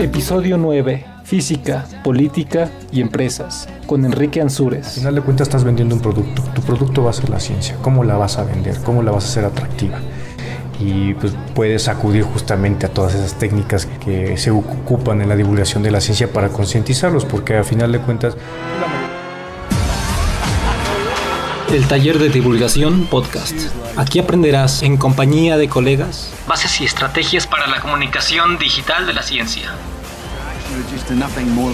Episodio 9. Física, política y empresas, con Enrique Ansúrez. Al final de cuentas estás vendiendo un producto. Tu producto va a ser la ciencia. ¿Cómo la vas a vender? ¿Cómo la vas a hacer atractiva? Y pues puedes acudir justamente a todas esas técnicas que se ocupan en la divulgación de la ciencia para concientizarlos, porque al final de cuentas... El Taller de Divulgación Podcast. Aquí aprenderás, en compañía de colegas, bases y estrategias para la comunicación digital de la ciencia,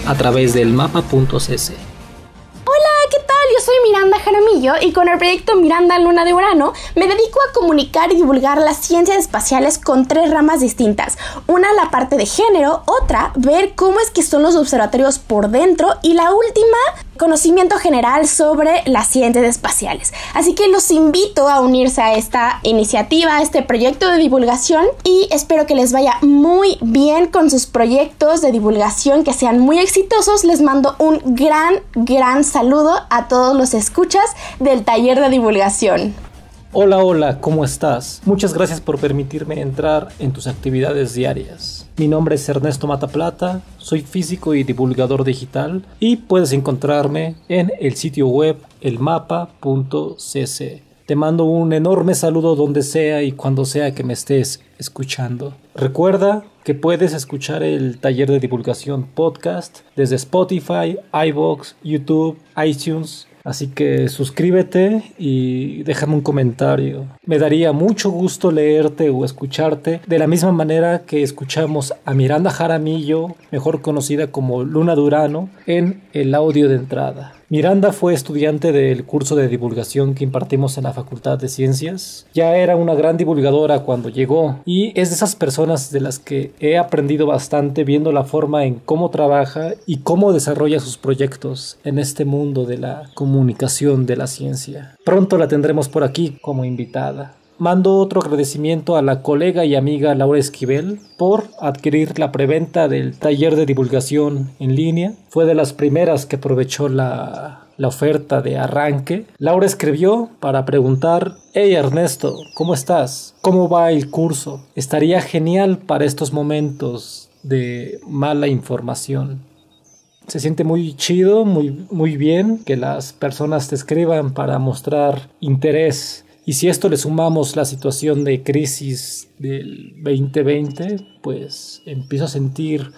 a través del mapa.cc. Hola, ¿qué tal? Yo soy Miranda Jaramillo y con el proyecto Miranda Luna de Urano me dedico a comunicar y divulgar las ciencias espaciales con 3 ramas distintas. Una, la parte de género; otra, ver cómo es que son los observatorios por dentro; y la última, conocimiento general sobre las ciencias espaciales. Así que los invito a unirse a esta iniciativa, a este proyecto de divulgación, y espero que les vaya muy bien con sus proyectos de divulgación, que sean muy exitosos. Les mando un gran saludo a todos los escuchas del Taller de Divulgación. Hola, ¿cómo estás? Muchas gracias por permitirme entrar en tus actividades diarias. Mi nombre es Ernesto Mataplata, soy físico y divulgador digital y puedes encontrarme en el sitio web elmapa.cc. Te mando un enorme saludo donde sea y cuando sea que me estés escuchando. Recuerda que puedes escuchar el Taller de Divulgación Podcast desde Spotify, iVoox, YouTube, iTunes. Así que suscríbete y déjame un comentario. Me daría mucho gusto leerte o escucharte de la misma manera que escuchamos a Miranda Jaramillo, mejor conocida como Luna de Urano, en el audio de entrada. Miranda fue estudiante del curso de divulgación que impartimos en la Facultad de Ciencias. Ya era una gran divulgadora cuando llegó y es de esas personas de las que he aprendido bastante viendo la forma en cómo trabaja y cómo desarrolla sus proyectos en este mundo de la comunicación de la ciencia. Pronto la tendremos por aquí como invitada. Mando otro agradecimiento a la colega y amiga Laura Esquivel por adquirir la preventa del taller de divulgación en línea. Fue de las primeras que aprovechó la oferta de arranque. Laura escribió para preguntar: «Hey Ernesto, ¿cómo estás? ¿Cómo va el curso? Estaría genial para estos momentos de mala información». Se siente muy chido, muy bien que las personas te escriban para mostrar interés. Y si esto le sumamos la situación de crisis del 2020, pues empiezo a sentir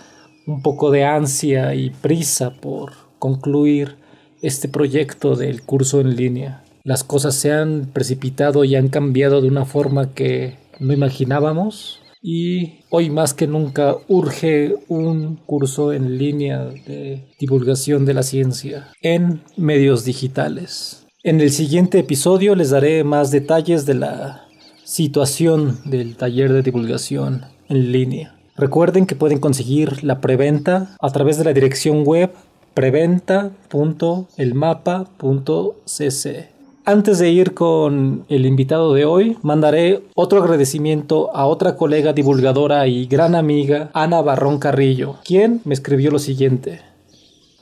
un poco de ansia y prisa por concluir este proyecto del curso en línea. Las cosas se han precipitado y han cambiado de una forma que no imaginábamos. Y hoy más que nunca urge un curso en línea de divulgación de la ciencia en medios digitales. En el siguiente episodio les daré más detalles de la situación del taller de divulgación en línea. Recuerden que pueden conseguir la preventa a través de la dirección web preventa.elmapa.cc. Antes de ir con el invitado de hoy, mandaré otro agradecimiento a otra colega divulgadora y gran amiga, Ana Barrón Carrillo, quien me escribió lo siguiente.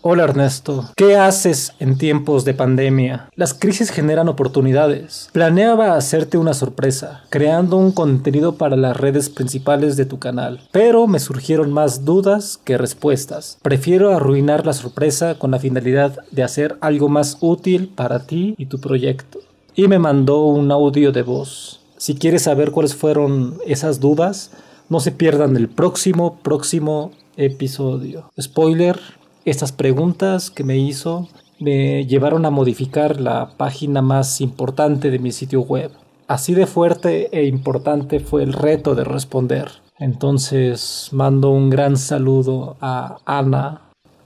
Hola Ernesto, ¿qué haces en tiempos de pandemia? Las crisis generan oportunidades. Planeaba hacerte una sorpresa, creando un contenido para las redes principales de tu canal, pero me surgieron más dudas que respuestas. Prefiero arruinar la sorpresa con la finalidad de hacer algo más útil para ti y tu proyecto. Y me mandó un audio de voz. Si quieres saber cuáles fueron esas dudas, no se pierdan el próximo episodio. Spoiler: estas preguntas que me hizo me llevaron a modificar la página más importante de mi sitio web. Así de fuerte e importante fue el reto de responder. Entonces mando un gran saludo a Ana.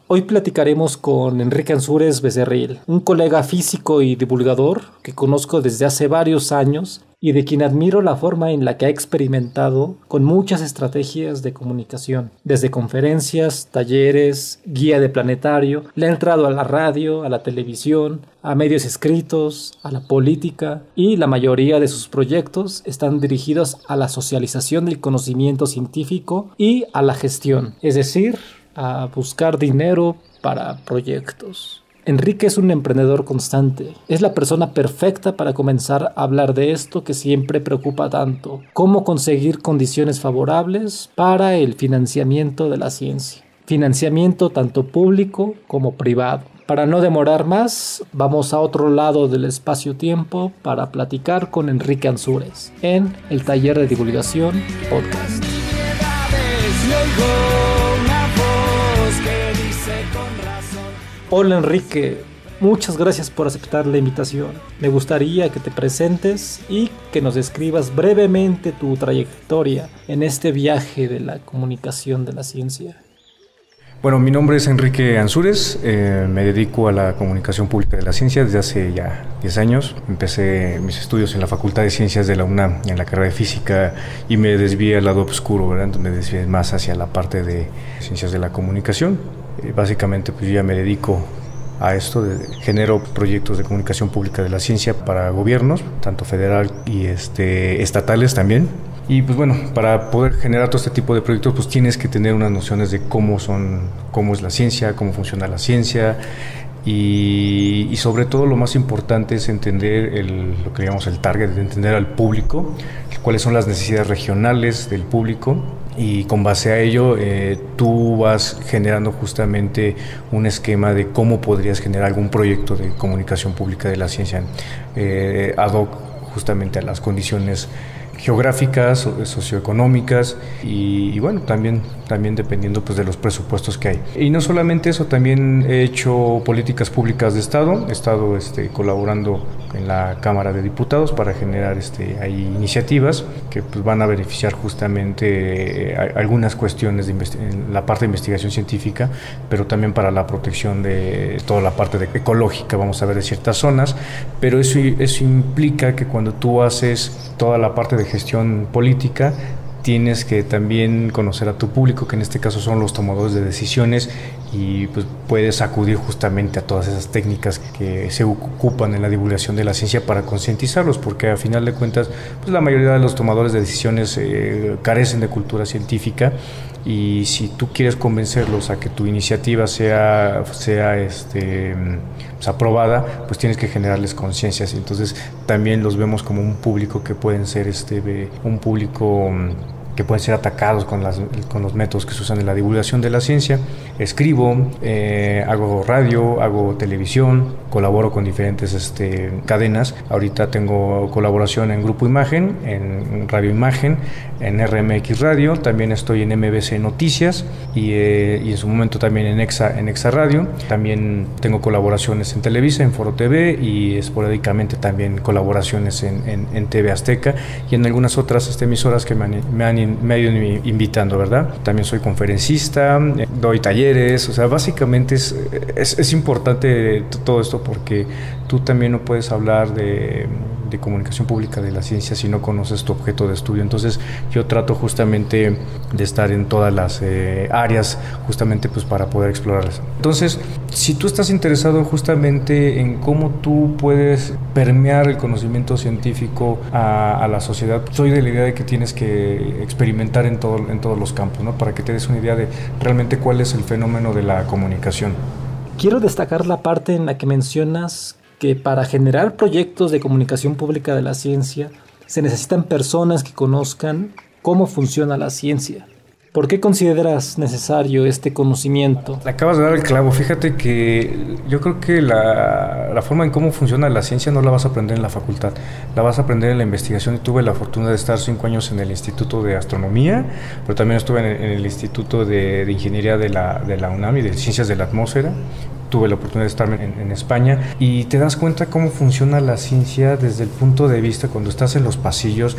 Hoy platicaremos con Enrique Ansúrez Becerril, un colega físico y divulgador que conozco desde hace varios años y de quien admiro la forma en la que ha experimentado con muchas estrategias de comunicación, desde conferencias, talleres, guía de planetario. Le ha entrado a la radio, a la televisión, a medios escritos, a la política, y la mayoría de sus proyectos están dirigidos a la socialización del conocimiento científico y a la gestión, es decir, a buscar dinero para proyectos. Enrique es un emprendedor constante. Es la persona perfecta para comenzar a hablar de esto que siempre preocupa tanto: cómo conseguir condiciones favorables para el financiamiento de la ciencia. Financiamiento tanto público como privado. Para no demorar más, vamos a otro lado del espacio-tiempo para platicar con Enrique Ansúrez en el Taller de Divulgación Podcast. Hola Enrique, muchas gracias por aceptar la invitación. Me gustaría que te presentes y que nos describas brevemente tu trayectoria en este viaje de la comunicación de la ciencia. Bueno, mi nombre es Enrique Ansúrez, me dedico a la comunicación pública de la ciencia desde hace ya 10 años. Empecé mis estudios en la Facultad de Ciencias de la UNAM, en la carrera de Física, y me desvié al lado oscuro, ¿verdad? Entonces me desvié más hacia la parte de Ciencias de la Comunicación. Básicamente pues yo ya me dedico a esto, genero proyectos de comunicación pública de la ciencia para gobiernos, tanto federal y estatales también. Y pues bueno, para poder generar todo este tipo de proyectos pues tienes que tener unas nociones de cómo es la ciencia, cómo funciona la ciencia, y sobre todo lo más importante es entender lo que llamamos el target, entender al público, cuáles son las necesidades regionales del público, y con base a ello tú vas generando justamente un esquema de cómo podrías generar algún proyecto de comunicación pública de la ciencia ad hoc justamente a las condiciones geográficas, socioeconómicas y bueno, también dependiendo pues de los presupuestos que hay. Y no solamente eso, también he hecho políticas públicas de Estado, he estado colaborando en la Cámara de Diputados para generar hay iniciativas que pues van a beneficiar justamente algunas cuestiones en la parte de investigación científica, pero también para la protección de toda la parte ecológica, vamos a ver, de ciertas zonas, pero eso implica que cuando tú haces toda la parte de gestión política, tienes que también conocer a tu público, que en este caso son los tomadores de decisiones, y pues puedes acudir justamente a todas esas técnicas que se ocupan en la divulgación de la ciencia para concientizarlos, porque a final de cuentas pues la mayoría de los tomadores de decisiones carecen de cultura científica, y si tú quieres convencerlos a que tu iniciativa sea pues aprobada, pues tienes que generarles conciencias. Entonces también los vemos como un público que pueden ser un público que pueden ser atacados con los métodos que se usan en la divulgación de la ciencia. Escribo, hago radio, hago televisión, colaboro con diferentes cadenas. Ahorita tengo colaboración en Grupo Imagen, en Radio Imagen, en RMX Radio, también estoy en MBC Noticias y en su momento también en Exa Radio. También tengo colaboraciones en Televisa, en Foro TV, y esporádicamente también colaboraciones en TV Azteca y en algunas otras emisoras que me han ido invitando, ¿verdad? También soy conferencista, doy talleres, o sea, básicamente es importante todo esto, porque tú también no puedes hablar de comunicación pública de la ciencia si no conoces tu objeto de estudio. Entonces yo trato justamente de estar en todas las áreas justamente pues para poder explorarlas. Entonces, si tú estás interesado justamente en cómo tú puedes permear el conocimiento científico a la sociedad, soy de la idea de que tienes que experimentar en todos los campos, ¿no? Para que te des una idea de realmente cuál es el fenómeno de la comunicación. Quiero destacar la parte en la que mencionas que para generar proyectos de comunicación pública de la ciencia se necesitan personas que conozcan cómo funciona la ciencia. ¿Por qué consideras necesario este conocimiento? Acabas de dar el clavo. Fíjate que yo creo que la forma en cómo funciona la ciencia no la vas a aprender en la facultad, la vas a aprender en la investigación. Tuve la fortuna de estar 5 años en el Instituto de Astronomía, pero también estuve en el Instituto de Ingeniería de la UNAM y de Ciencias de la Atmósfera. Tuve la oportunidad de estar en España, y te das cuenta cómo funciona la ciencia desde el punto de vista cuando estás en los pasillos.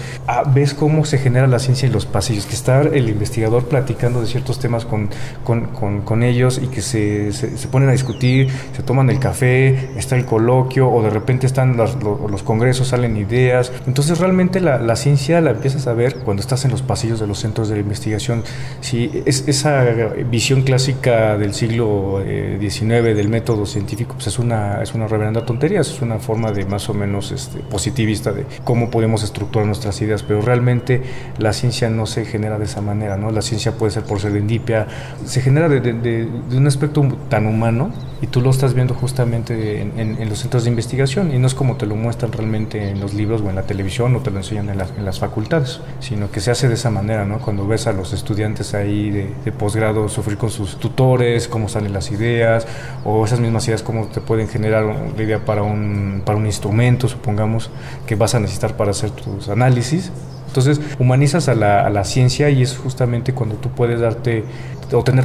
Ves cómo se genera la ciencia en los pasillos, que está el investigador platicando de ciertos temas con ellos, y que se ponen a discutir, se toman el café, está el coloquio, o de repente están los congresos, salen ideas. Entonces realmente la ciencia la empiezas a ver cuando estás en los pasillos de los centros de investigación. Sí, es esa visión clásica del siglo XIX del método científico pues es una reverenda tontería, es una forma de más o menos positivista de cómo podemos estructurar nuestras ideas, pero realmente la ciencia no se genera de esa manera, ¿no? La ciencia puede ser por serendipia, se genera de un aspecto tan humano, y tú lo estás viendo justamente en los centros de investigación, y no es como te lo muestran realmente en los libros o en la televisión o te lo enseñan en las facultades, sino que se hace de esa manera, ¿no? Cuando ves a los estudiantes ahí de posgrado sufrir con sus tutores, cómo salen las ideas, o esas mismas ideas cómo te pueden generar una idea para un instrumento, supongamos, que vas a necesitar para hacer tus análisis. Entonces humanizas a la ciencia, y es justamente cuando tú puedes tener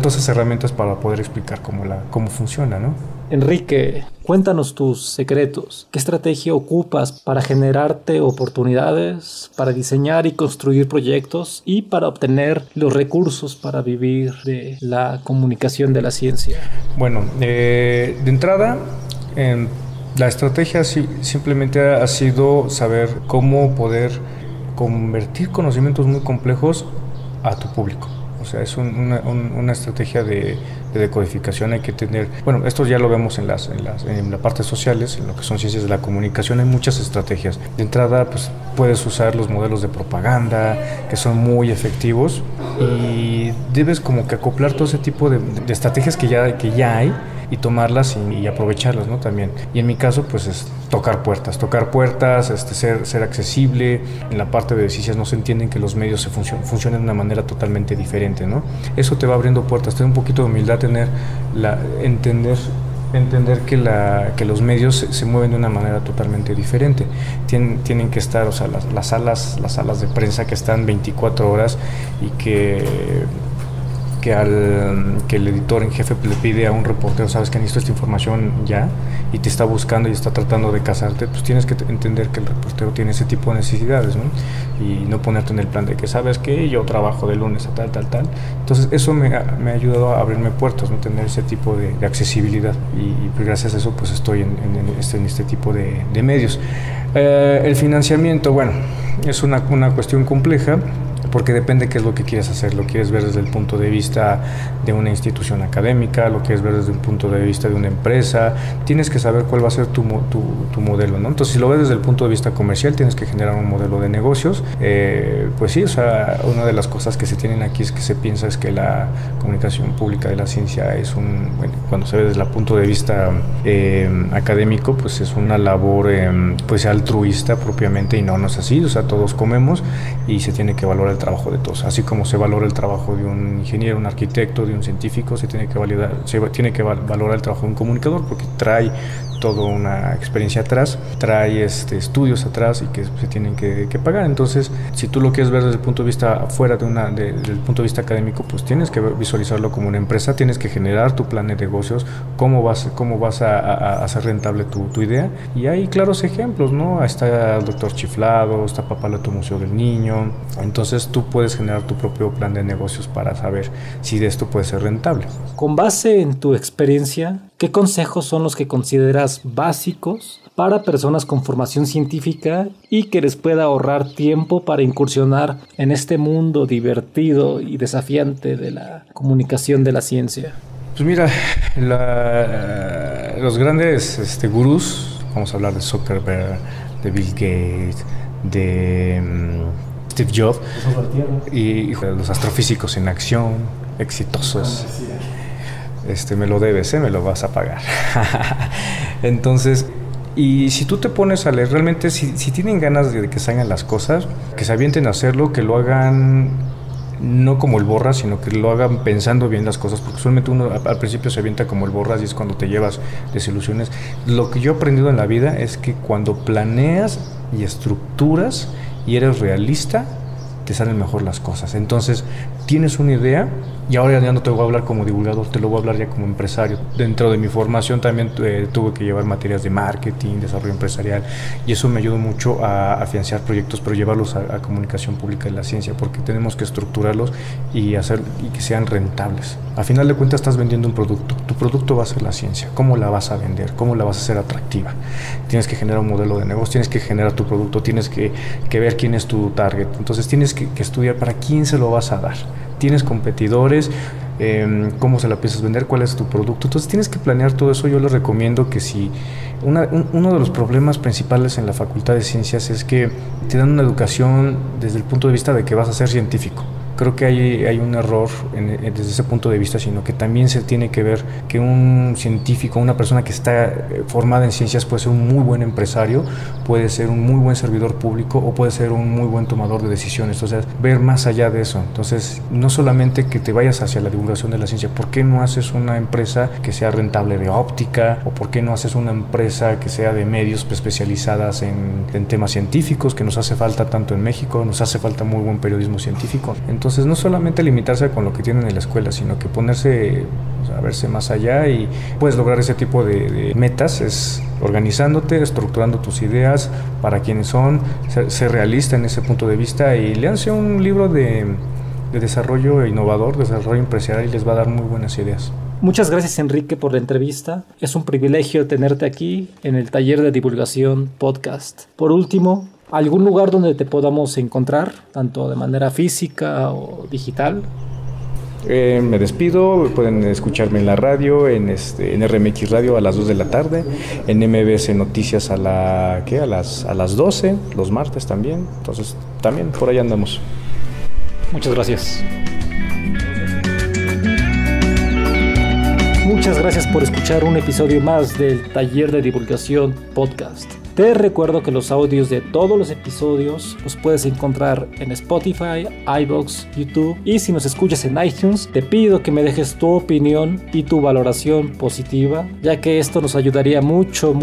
todas esas herramientas para poder explicar cómo funciona, ¿no? Enrique, cuéntanos tus secretos. ¿Qué estrategia ocupas para generarte oportunidades, para diseñar y construir proyectos y para obtener los recursos para vivir de la comunicación de la ciencia? Bueno, de entrada, la estrategia simplemente ha sido saber cómo poder convertir conocimientos muy complejos a tu público. O sea, es una estrategia de decodificación. Hay que tener, bueno, esto ya lo vemos en las partes sociales, en lo que son ciencias de la comunicación, hay muchas estrategias. De entrada, pues puedes usar los modelos de propaganda, que son muy efectivos, y debes como que acoplar todo ese tipo de estrategias que ya hay, y tomarlas y aprovecharlas, ¿no? También. Y en mi caso, pues es tocar puertas, ser accesible. En la parte de ciencias no se entienden que los medios funcionen de una manera totalmente diferente, ¿no? Eso te va abriendo puertas, tener un poquito de humildad, entender que los medios se mueven de una manera totalmente diferente. Tienen que estar, o sea, las salas de prensa que están 24 horas, y que el editor en jefe le pide a un reportero, sabes que necesito esta información ya, y te está buscando y está tratando de cazarte, pues tienes que entender que el reportero tiene ese tipo de necesidades, ¿no? Y no ponerte en el plan de que, ¿sabes qué? Yo trabajo de lunes a tal. Entonces eso me ha ayudado a abrirme puertas, ¿no? Tener ese tipo de accesibilidad, y pues gracias a eso pues estoy en este tipo de medios. El financiamiento, bueno, es una cuestión compleja, porque depende qué es lo que quieres hacer. Lo quieres ver desde el punto de vista de una institución académica, lo quieres ver desde un punto de vista de una empresa. Tienes que saber cuál va a ser tu modelo, ¿no? Entonces, si lo ves desde el punto de vista comercial, tienes que generar un modelo de negocios. Pues sí, o sea, una de las cosas que se tienen aquí es que se piensa es que la comunicación pública de la ciencia cuando se ve desde el punto de vista académico, pues es una labor pues altruista propiamente, y no es así. O sea, todos comemos y se tiene que valorar el trabajo de todos, así como se valora el trabajo de un ingeniero, un arquitecto, de un científico, se tiene que valorar el trabajo de un comunicador, porque trae toda una experiencia atrás, trae estudios atrás, y que se tienen que pagar. Entonces, si tú lo quieres ver desde el punto de vista fuera del punto de vista académico, pues tienes que visualizarlo como una empresa, tienes que generar tu plan de negocios, cómo vas a hacer rentable tu idea, y hay claros ejemplos, ¿no? Está el doctor Chiflado, está Papaloto Museo del Niño. Entonces tú puedes generar tu propio plan de negocios para saber si de esto puede ser rentable. Con base en tu experiencia, ¿qué consejos son los que consideras básicos para personas con formación científica y que les pueda ahorrar tiempo para incursionar en este mundo divertido y desafiante de la comunicación de la ciencia? Pues mira, los grandes gurús, vamos a hablar de Zuckerberg, de Bill Gates, de Steve Jobs, y los astrofísicos en acción, exitosos. Me lo debes, me lo vas a pagar. Entonces, y si tú te pones a leer, realmente si tienen ganas de que salgan las cosas, que se avienten a hacerlo, que lo hagan no como el borras, sino que lo hagan pensando bien las cosas, porque usualmente uno al principio se avienta como el borras, y es cuando te llevas desilusiones. Lo que yo he aprendido en la vida es que cuando planeas y estructuras y eres realista, te salen mejor las cosas. Entonces, tienes una idea, y ahora ya no te voy a hablar como divulgador, te lo voy a hablar ya como empresario. Dentro de mi formación también tuve que llevar materias de marketing, desarrollo empresarial, y eso me ayudó mucho a financiar proyectos, pero llevarlos a comunicación pública de la ciencia, porque tenemos que estructurarlos y que sean rentables. A final de cuentas estás vendiendo un producto. Tu producto va a ser la ciencia. ¿Cómo la vas a vender? ¿Cómo la vas a hacer atractiva? Tienes que generar un modelo de negocio, tienes que generar tu producto, tienes que ver quién es tu target. Entonces tienes que estudiar para quién se lo vas a dar. Tienes competidores, cómo se la piensas vender, cuál es tu producto. Entonces tienes que planear todo eso. Yo les recomiendo que si uno de los problemas principales en la Facultad de Ciencias es que te dan una educación desde el punto de vista de que vas a ser científico. Creo que hay un error desde ese punto de vista, sino que también se tiene que ver que un científico, una persona que está formada en ciencias puede ser un muy buen empresario, puede ser un muy buen servidor público o puede ser un muy buen tomador de decisiones. Entonces, ver más allá de eso. Entonces, no solamente que te vayas hacia la divulgación de la ciencia, ¿por qué no haces una empresa que sea rentable de óptica? ¿O por qué no haces una empresa que sea de medios especializadas en temas científicos, que nos hace falta tanto en México, nos hace falta muy buen periodismo científico? Entonces, no solamente limitarse con lo que tienen en la escuela, sino que ponerse, a verse más allá, y puedes lograr ese tipo de metas, es organizándote, estructurando tus ideas para quienes son, ser realista en ese punto de vista, y léanse un libro de desarrollo innovador, desarrollo empresarial, y les va a dar muy buenas ideas. Muchas gracias, Enrique, por la entrevista. Es un privilegio tenerte aquí en el Taller de Divulgación Podcast. Por último, ¿algún lugar donde te podamos encontrar, tanto de manera física o digital? Me despido. Pueden escucharme en la radio, en RMX Radio a las 2 de la tarde, en MBS Noticias a las 12, los martes también. Entonces, también por ahí andamos. Muchas gracias. Muchas gracias por escuchar un episodio más del Taller de Divulgación Podcast. Te recuerdo que los audios de todos los episodios los puedes encontrar en Spotify, iVoox, YouTube, y si nos escuchas en iTunes, te pido que me dejes tu opinión y tu valoración positiva, ya que esto nos ayudaría mucho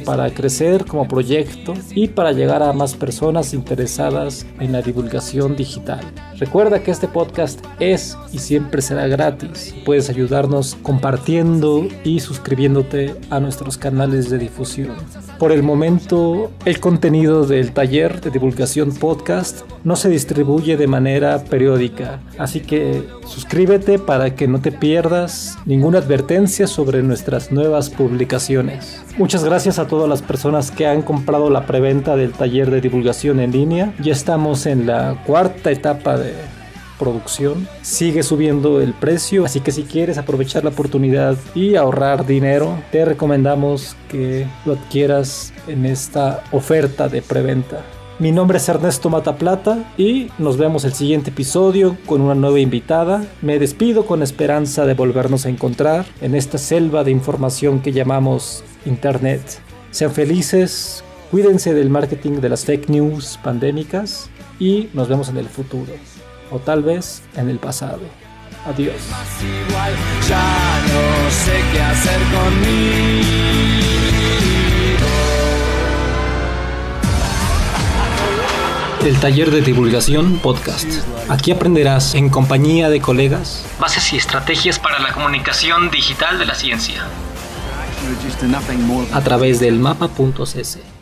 para crecer como proyecto y para llegar a más personas interesadas en la divulgación digital. Recuerda que este podcast es y siempre será gratis. Puedes ayudarnos compartiendo y suscribiéndote a nuestros canales de difusión. Por el momento, el contenido del Taller de Divulgación Podcast no se distribuye de manera periódica, así que suscríbete para que no te pierdas ninguna advertencia sobre nuestras nuevas publicaciones. Muchas gracias a todas las personas que han comprado la preventa del Taller de Divulgación en línea. Ya estamos en la cuarta etapa de producción. Sigue subiendo el precio, así que si quieres aprovechar la oportunidad y ahorrar dinero, te recomendamos que lo adquieras en esta oferta de preventa. Mi nombre es Ernesto Mataplata y nos vemos el siguiente episodio con una nueva invitada. Me despido con esperanza de volvernos a encontrar en esta selva de información que llamamos Internet. Sean felices, cuídense del marketing de las fake news pandémicas y nos vemos en el futuro. O tal vez en el pasado. Adiós. Igual, ya no sé qué hacer conmigo. El Taller de Divulgación Podcast. Aquí aprenderás, en compañía de colegas, bases y estrategias para la comunicación digital de la ciencia a través del mapa.cc.